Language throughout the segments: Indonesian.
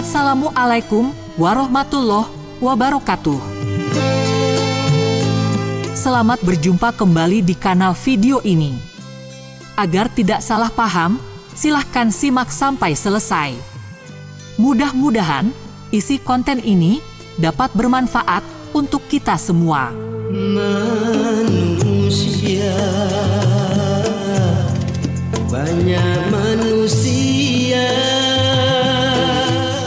Assalamualaikum warahmatullahi wabarakatuh. Selamat berjumpa kembali di kanal video ini. Agar tidak salah paham, silahkan simak sampai selesai. Mudah-mudahan isi konten ini dapat bermanfaat untuk kita semua. Manusia, banyak manusia.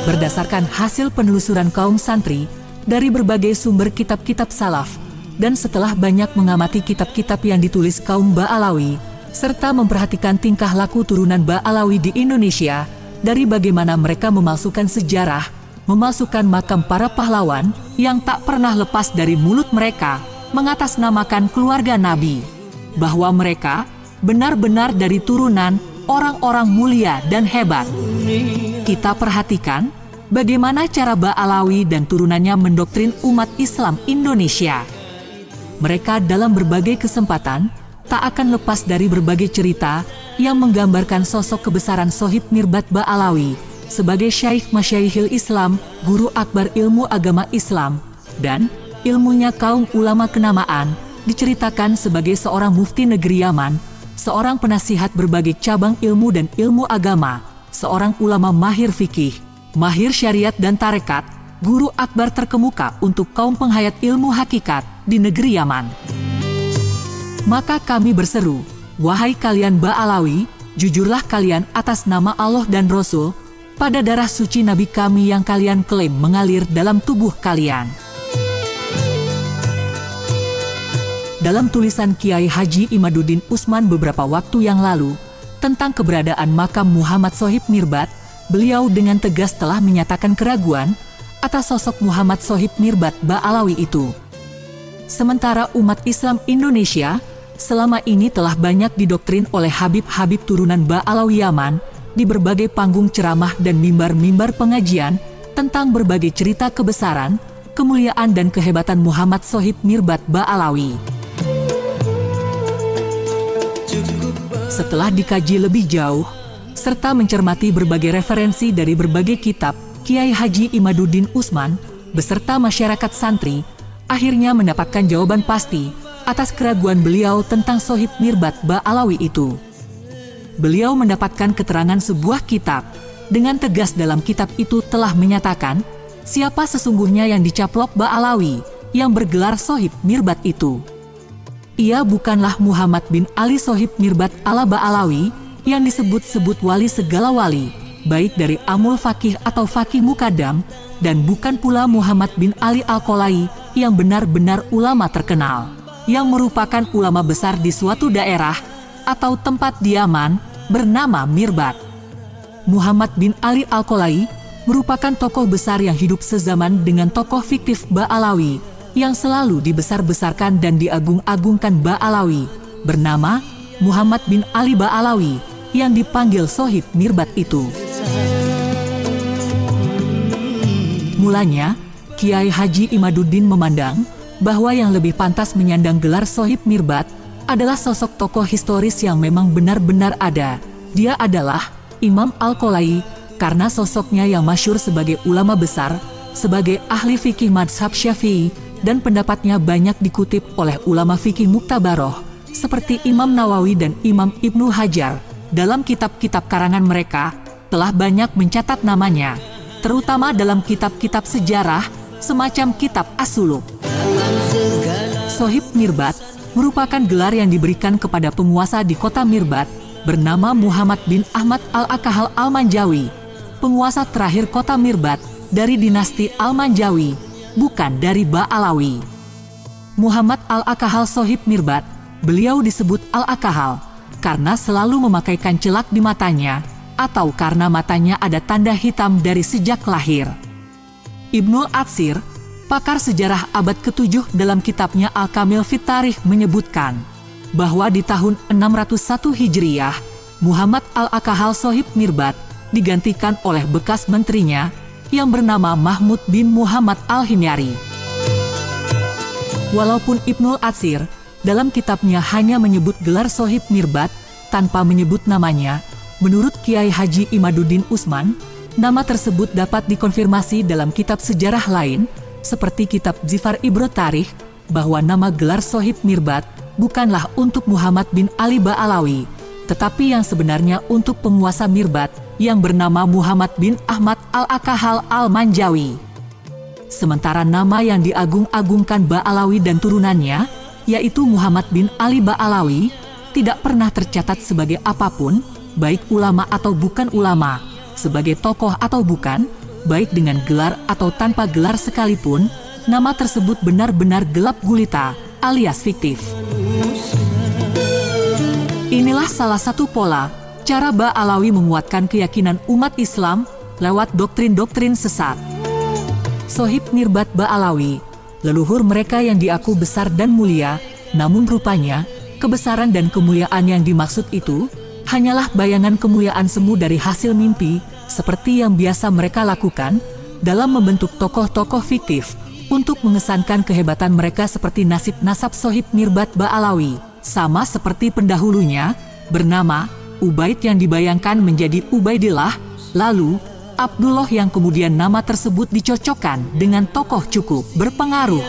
Berdasarkan hasil penelusuran kaum santri dari berbagai sumber kitab-kitab salaf, dan setelah banyak mengamati kitab-kitab yang ditulis kaum Ba'alawi, serta memperhatikan tingkah laku turunan Ba'alawi di Indonesia, dari bagaimana mereka memalsukan sejarah, memalsukan makam para pahlawan yang tak pernah lepas dari mulut mereka, mengatasnamakan keluarga Nabi, bahwa mereka benar-benar dari turunan orang-orang mulia dan hebat. Kita perhatikan bagaimana cara Ba'alawi dan turunannya mendoktrin umat Islam Indonesia. Mereka dalam berbagai kesempatan tak akan lepas dari berbagai cerita yang menggambarkan sosok kebesaran Sohib Mirbat Ba'alawi sebagai Syaikh Masyaikhil Islam, guru akbar ilmu agama Islam, dan ilmunya kaum ulama kenamaan diceritakan sebagai seorang mufti negeri Yaman, seorang penasihat berbagai cabang ilmu dan ilmu agama, seorang ulama mahir fikih, mahir syariat dan tarekat, guru akbar terkemuka untuk kaum penghayat ilmu hakikat di negeri Yaman. Maka kami berseru, wahai kalian Ba'alawi, jujurlah kalian atas nama Allah dan Rasul, pada darah suci Nabi kami yang kalian klaim mengalir dalam tubuh kalian. Dalam tulisan Kiai Haji Imaduddin Usman beberapa waktu yang lalu, tentang keberadaan makam Muhammad Sohib Mirbat, beliau dengan tegas telah menyatakan keraguan atas sosok Muhammad Sohib Mirbat Ba'alawi itu. Sementara umat Islam Indonesia selama ini telah banyak didoktrin oleh Habib-Habib turunan Ba'alawi Yaman di berbagai panggung ceramah dan mimbar-mimbar pengajian tentang berbagai cerita kebesaran, kemuliaan dan kehebatan Muhammad Sohib Mirbat Ba'alawi. Setelah dikaji lebih jauh, serta mencermati berbagai referensi dari berbagai kitab, Kiai Haji Imaduddin Usman beserta masyarakat santri akhirnya mendapatkan jawaban pasti atas keraguan beliau tentang Sohib Mirbat Ba'alawi itu. Beliau mendapatkan keterangan sebuah kitab, dengan tegas dalam kitab itu telah menyatakan siapa sesungguhnya yang dicaplok Ba'alawi yang bergelar Sohib Mirbat itu. Ia bukanlah Muhammad bin Ali Sohib Mirbat ala Ba'alawi yang disebut-sebut wali segala wali, baik dari Amul Fakih atau Fakih Mukadam, dan bukan pula Muhammad bin Ali Al-Qolai yang benar-benar ulama terkenal, yang merupakan ulama besar di suatu daerah atau tempat diaman bernama Mirbat. Muhammad bin Ali Al-Qolai merupakan tokoh besar yang hidup sezaman dengan tokoh fiktif Ba'alawi yang selalu dibesar-besarkan dan diagung-agungkan Ba'alawi, bernama Muhammad bin Ali Ba'alawi yang dipanggil Sohib Mirbat itu. Mulanya, Kiai Haji Imaduddin memandang bahwa yang lebih pantas menyandang gelar Sohib Mirbat adalah sosok tokoh historis yang memang benar-benar ada. Dia adalah Imam Al-Qolai karena sosoknya yang masyhur sebagai ulama besar, sebagai ahli fikih mazhab Syafi'i, dan pendapatnya banyak dikutip oleh ulama fikih muktabaroh seperti Imam Nawawi dan Imam Ibnu Hajar. Dalam kitab-kitab karangan mereka telah banyak mencatat namanya, terutama dalam kitab-kitab sejarah semacam kitab As-Suluk. Sohib Mirbat merupakan gelar yang diberikan kepada penguasa di kota Mirbat bernama Muhammad bin Ahmad Al-Akahal Al-Manjawi, penguasa terakhir kota Mirbat dari dinasti Al-Manjawi, bukan dari Ba'alawi. Muhammad Al-Akahal Sohib Mirbat, beliau disebut Al-Akahal karena selalu memakaikan celak di matanya atau karena matanya ada tanda hitam dari sejak lahir. Ibnul Atsir, pakar sejarah abad ke-7 dalam kitabnya Al-Kamil fit Tarikh menyebutkan bahwa di tahun 601 Hijriyah, Muhammad Al-Akahal Sohib Mirbat digantikan oleh bekas menterinya yang bernama Mahmud bin Muhammad Al-Himyari. Walaupun Ibnul Atsir dalam kitabnya hanya menyebut gelar Sohib Mirbat tanpa menyebut namanya, menurut Kiai Haji Imaduddin Usman, Nama tersebut dapat dikonfirmasi dalam kitab sejarah lain, seperti kitab Zifar Ibro Tarikh, bahwa nama gelar Sohib Mirbat bukanlah untuk Muhammad bin Ali Ba'alawi, tetapi yang sebenarnya untuk penguasa Mirbat yang bernama Muhammad bin Ahmad Al-Akahal Al-Manjawi. Sementara nama yang diagung-agungkan Ba'alawi dan turunannya, yaitu Muhammad bin Ali Ba'alawi, tidak pernah tercatat sebagai apapun, baik ulama atau bukan ulama, sebagai tokoh atau bukan, baik dengan gelar atau tanpa gelar sekalipun. Nama tersebut benar-benar gelap gulita alias fiktif. Inilah salah satu pola cara Ba'alawi menguatkan keyakinan umat Islam lewat doktrin-doktrin sesat. Sohib Mirbat Ba'alawi, leluhur mereka yang diaku besar dan mulia, namun rupanya kebesaran dan kemuliaan yang dimaksud itu hanyalah bayangan kemuliaan semu dari hasil mimpi, seperti yang biasa mereka lakukan dalam membentuk tokoh-tokoh fiktif untuk mengesankan kehebatan mereka, seperti nasab Sohib Mirbat Ba'alawi, sama seperti pendahulunya bernama Ubaid yang dibayangkan menjadi Ubaidillah, lalu Abdullah yang kemudian nama tersebut dicocokkan dengan tokoh cukup berpengaruh.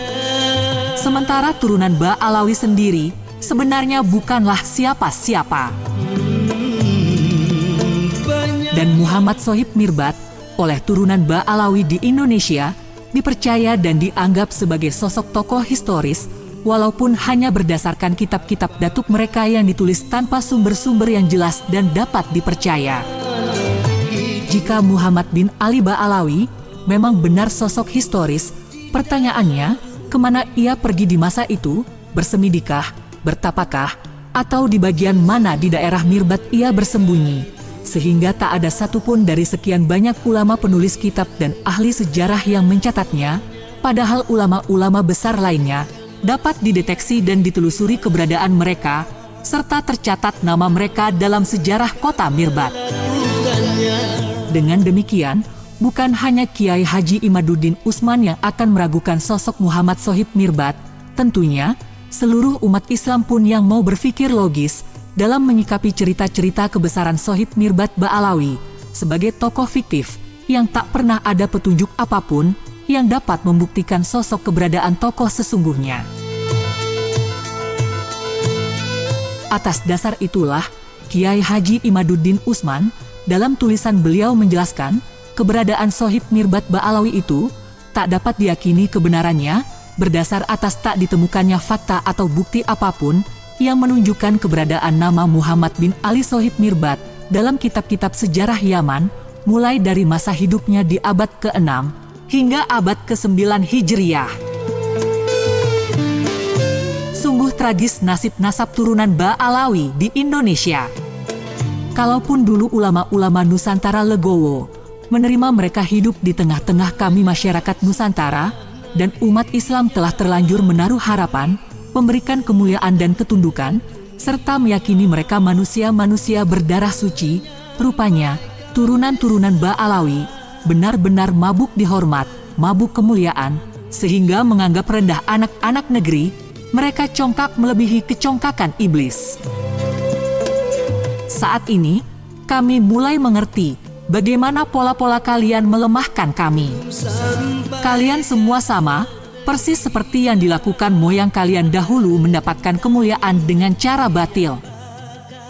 Sementara turunan Ba'alawi sendiri sebenarnya bukanlah siapa-siapa. Dan Muhammad Sohib Mirbat oleh turunan Ba'alawi di Indonesia dipercaya dan dianggap sebagai sosok tokoh historis, walaupun hanya berdasarkan kitab-kitab datuk mereka yang ditulis tanpa sumber-sumber yang jelas dan dapat dipercaya. Jika Muhammad bin Ali Ba'alawi memang benar sosok historis, pertanyaannya, kemana ia pergi di masa itu? Bersemidikah, bertapakah, atau di bagian mana di daerah Mirbat ia bersembunyi? Sehingga tak ada satupun dari sekian banyak ulama penulis kitab dan ahli sejarah yang mencatatnya, padahal ulama-ulama besar lainnya dapat dideteksi dan ditelusuri keberadaan mereka, serta tercatat nama mereka dalam sejarah kota Mirbat. Dengan demikian, bukan hanya Kiai Haji Imaduddin Utsman yang akan meragukan sosok Muhammad Sohib Mirbat, tentunya seluruh umat Islam pun yang mau berpikir logis dalam menyikapi cerita-cerita kebesaran Sohib Mirbat Ba'alawi sebagai tokoh fiktif yang tak pernah ada petunjuk apapun yang dapat membuktikan sosok keberadaan tokoh sesungguhnya. Atas dasar itulah, Kiai Haji Imaduddin Utsman dalam tulisan beliau menjelaskan keberadaan Sohib Mirbat Ba'alawi itu tak dapat diyakini kebenarannya berdasar atas tak ditemukannya fakta atau bukti apapun yang menunjukkan keberadaan nama Muhammad bin Ali Sohib Mirbat dalam kitab-kitab sejarah Yaman, mulai dari masa hidupnya di abad ke-6 hingga abad ke-9 Hijriyah. Sungguh tragis nasib turunan Ba'alawi di Indonesia. Kalaupun dulu ulama-ulama Nusantara legowo menerima mereka hidup di tengah-tengah kami masyarakat Nusantara, dan umat Islam telah terlanjur menaruh harapan, memberikan kemuliaan dan ketundukan, serta meyakini mereka manusia-manusia berdarah suci, rupanya turunan-turunan Ba'alawi benar-benar mabuk dihormat, mabuk kemuliaan, sehingga menganggap rendah anak-anak negeri. Mereka congkak melebihi kecongkakan iblis. Saat ini, kami mulai mengerti bagaimana pola-pola kalian melemahkan kami. Kalian semua sama, persis seperti yang dilakukan moyang kalian dahulu mendapatkan kemuliaan dengan cara batil.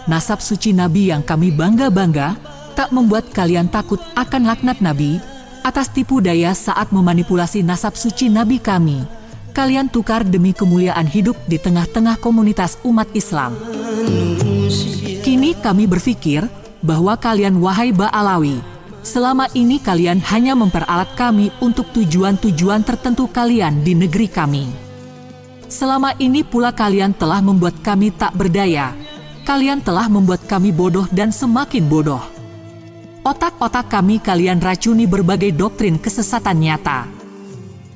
Nasab suci Nabi yang kami bangga-bangga tak membuat kalian takut akan laknat Nabi atas tipu daya saat memanipulasi nasab suci Nabi kami. Kalian tukar demi kemuliaan hidup di tengah-tengah komunitas umat Islam. Kini kami berpikir bahwa kalian, wahai Ba'alawi, selama ini kalian hanya memperalat kami untuk tujuan-tujuan tertentu kalian di negeri kami. Selama ini pula kalian telah membuat kami tak berdaya. Kalian telah membuat kami bodoh dan semakin bodoh. Otak-otak kami kalian racuni berbagai doktrin kesesatan nyata.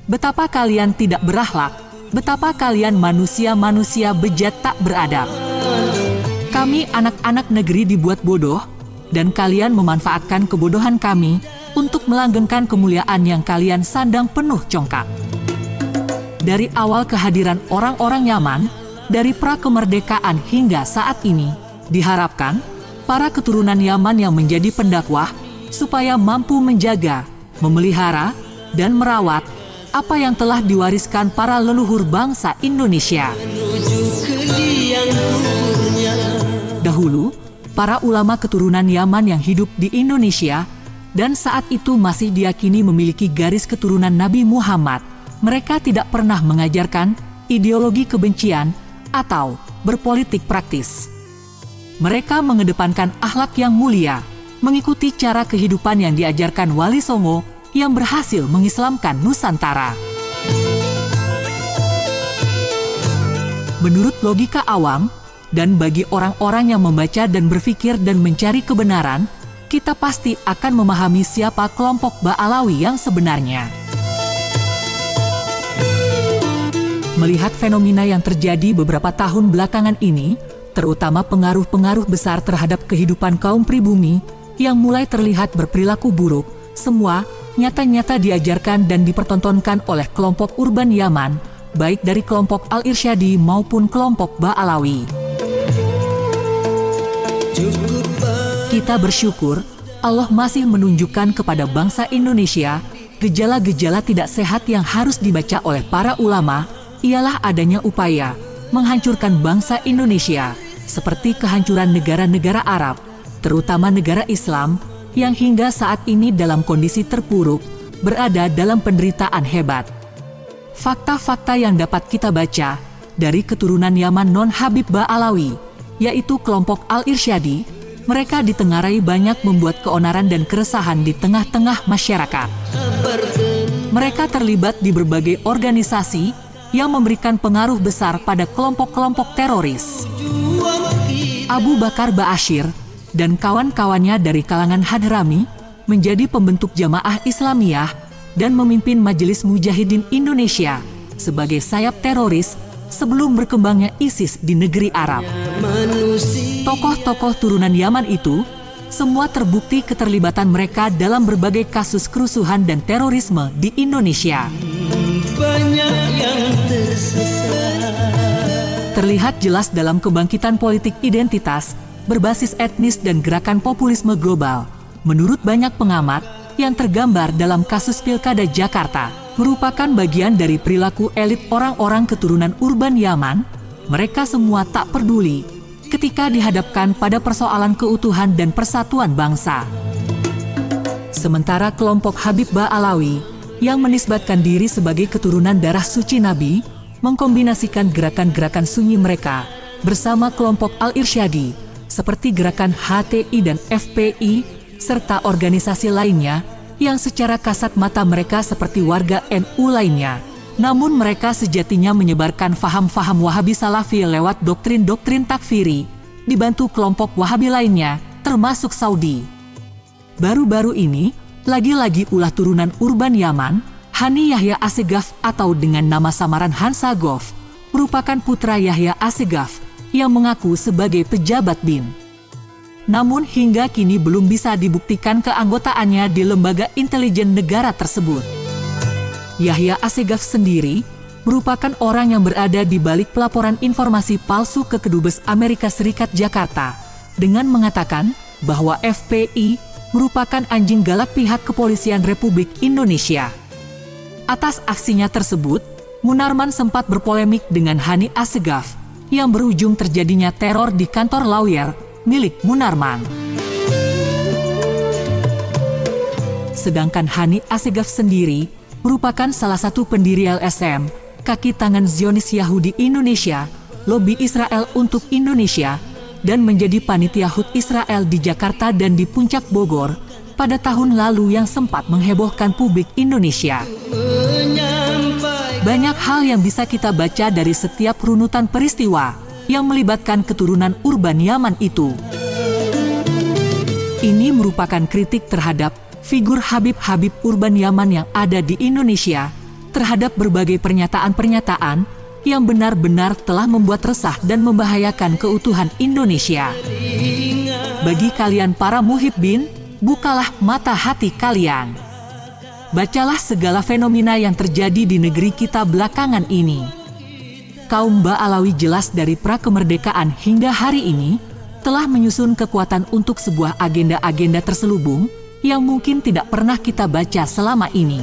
Betapa kalian tidak berakhlak, betapa kalian manusia-manusia bejat tak beradab. Kami anak-anak negeri dibuat bodoh, dan kalian memanfaatkan kebodohan kami untuk melanggengkan kemuliaan yang kalian sandang penuh congkak. Dari awal kehadiran orang-orang Yaman, dari pra-kemerdekaan hingga saat ini, diharapkan para keturunan Yaman yang menjadi pendakwah supaya mampu menjaga, memelihara, dan merawat apa yang telah diwariskan para leluhur bangsa Indonesia. menuju ke liang luhurnya. Dahulu, para ulama keturunan Yaman yang hidup di Indonesia dan saat itu masih diyakini memiliki garis keturunan Nabi Muhammad, mereka tidak pernah mengajarkan ideologi kebencian atau berpolitik praktis. Mereka mengedepankan akhlak yang mulia, mengikuti cara kehidupan yang diajarkan Wali Songo yang berhasil mengislamkan Nusantara. Menurut logika awam, dan bagi orang-orang yang membaca dan berpikir dan mencari kebenaran, kita pasti akan memahami siapa kelompok Ba'alawi yang sebenarnya. Melihat fenomena yang terjadi beberapa tahun belakangan ini, terutama pengaruh-pengaruh besar terhadap kehidupan kaum pribumi yang mulai terlihat berperilaku buruk, semua nyata-nyata diajarkan dan dipertontonkan oleh kelompok urban Yaman, baik dari kelompok Al-Irsyadi maupun kelompok Ba'alawi. Kita bersyukur Allah masih menunjukkan kepada bangsa Indonesia gejala-gejala tidak sehat yang harus dibaca oleh para ulama, ialah adanya upaya menghancurkan bangsa Indonesia, seperti kehancuran negara-negara Arab, terutama negara Islam, yang hingga saat ini dalam kondisi terpuruk, berada dalam penderitaan hebat. Fakta-fakta yang dapat kita baca dari keturunan Yaman non-Habib Ba'alawi, yaitu kelompok Al-Irsyadi, mereka ditengarai banyak membuat keonaran dan keresahan di tengah-tengah masyarakat. Mereka terlibat di berbagai organisasi yang memberikan pengaruh besar pada kelompok-kelompok teroris. Abu Bakar Ba'asyir dan kawan-kawannya dari kalangan Hadrami menjadi pembentuk Jamaah Islamiyah dan memimpin Majelis Mujahidin Indonesia sebagai sayap teroris sebelum berkembangnya ISIS di negeri Arab. Tokoh-tokoh turunan Yaman itu semua terbukti keterlibatan mereka dalam berbagai kasus kerusuhan dan terorisme di Indonesia. Banyak yang tersesat. Terlihat jelas dalam kebangkitan politik identitas berbasis etnis dan gerakan populisme global. Menurut banyak pengamat, yang tergambar dalam kasus Pilkada Jakarta merupakan bagian dari perilaku elit orang-orang keturunan urban Yaman. Mereka semua tak peduli ketika dihadapkan pada persoalan keutuhan dan persatuan bangsa. Sementara kelompok Habib Ba'alawi yang menisbatkan diri sebagai keturunan darah suci Nabi mengkombinasikan gerakan-gerakan sunyi mereka bersama kelompok Al-Irsyadi seperti gerakan HTI dan FPI, serta organisasi lainnya yang secara kasat mata mereka seperti warga NU lainnya. Namun mereka sejatinya menyebarkan faham-faham Wahabi Salafi lewat doktrin-doktrin takfiri, dibantu kelompok Wahabi lainnya, termasuk Saudi. Baru-baru ini, lagi-lagi ulah turunan urban Yaman, Hani Yahya Assegaf atau dengan nama samaran Hansa Gov, merupakan putra Yahya Assegaf yang mengaku sebagai pejabat BIN. Namun hingga kini belum bisa dibuktikan keanggotaannya di lembaga intelijen negara tersebut. Yahya Assegaf sendiri merupakan orang yang berada di balik pelaporan informasi palsu ke Kedubes Amerika Serikat Jakarta dengan mengatakan bahwa FPI merupakan anjing galak pihak Kepolisian Republik Indonesia. Atas aksinya tersebut, Munarman sempat berpolemik dengan Hani Assegaf yang berujung terjadinya teror di kantor lawyer milik Munarman. Sedangkan Hani Assegaf sendiri merupakan salah satu pendiri LSM, kaki tangan Zionis Yahudi Indonesia, lobi Israel untuk Indonesia, dan menjadi panitia HUT Israel di Jakarta dan di Puncak Bogor pada tahun lalu yang sempat menghebohkan publik Indonesia. Banyak hal yang bisa kita baca dari setiap runutan peristiwa yang melibatkan keturunan urban Yaman itu. Ini merupakan kritik terhadap figur Habib-Habib urban Yaman yang ada di Indonesia terhadap berbagai pernyataan-pernyataan yang benar-benar telah membuat resah dan membahayakan keutuhan Indonesia. Bagi kalian para muhibbin, bukalah mata hati kalian. Bacalah segala fenomena yang terjadi di negeri kita belakangan ini. Kaum Ba'alawi jelas dari pra-kemerdekaan hingga hari ini telah menyusun kekuatan untuk sebuah agenda-agenda terselubung yang mungkin tidak pernah kita baca selama ini.